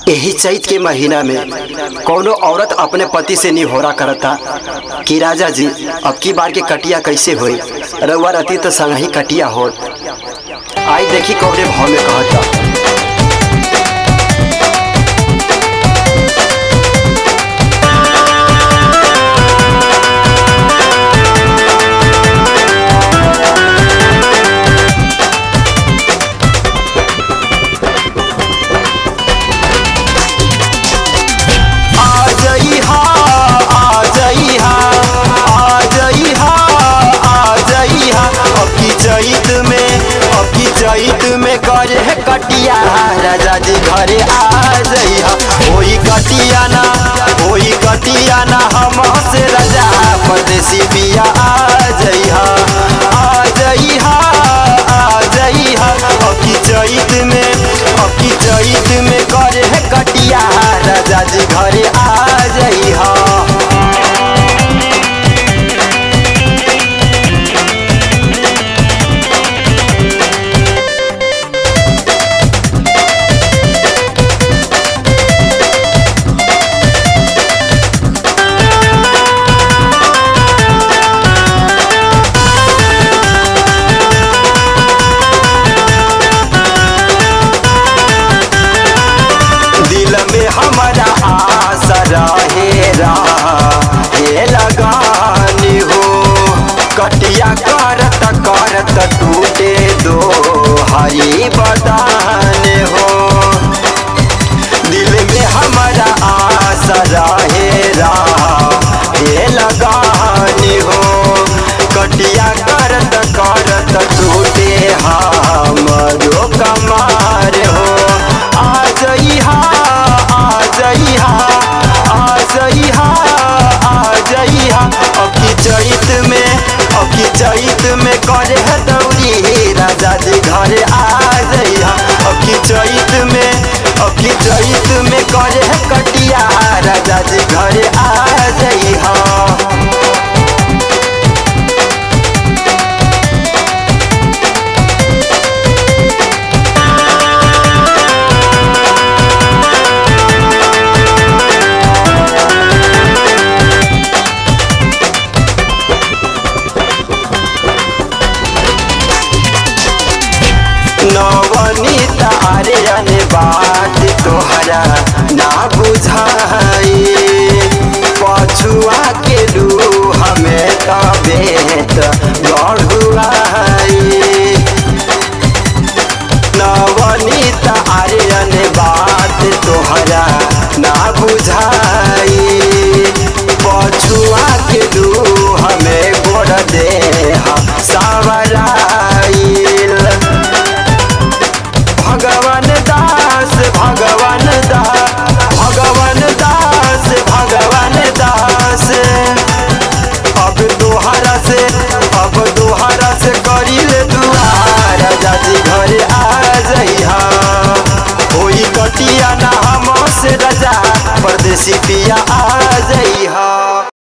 यही चैत के महीना में कोनो औरत अपने पति से निहोरा करता कि राजा जी अब की बार के कटिया कैसे होई, रउआ रहती तो संग ही कटिया होत। आई देखी कौने भाव में कहता। चैत में करे है कटिया राजा जी घरे आ जइहा, होई कटिया ना हम से राजा परदेसी बिया आ जइहा। चैत में करे है कटिया राजा जी घरे आ जइहा। हमारा आशा रहे लगानी हो, कटिया करत टूटे दो हरी बदान हो। दिल में हमारा आशा रहे लगानी हो, कटिया करत टूटे हमरो कमार हो। आ जइहा चैत में करे है दौरी राजा जी घरे आ जइहा। चैत में करे है कटिया राजा जी घरे आ जइहा। नवनीता आर्यन बात तोहरा ना बुझाई, पछुआ के रूह में तबेत गढ़ुआई। नवनीता आर्यन बात तोहरा ना बुझाई, पछुआ के रूह में गोड़ दे सावराई। भगवान दास अब दोहरा से करी ले दुआ राजा जी घरे आ जइहा। होई कटिया ना हम से राजा परदेसी पिया आ जइहा।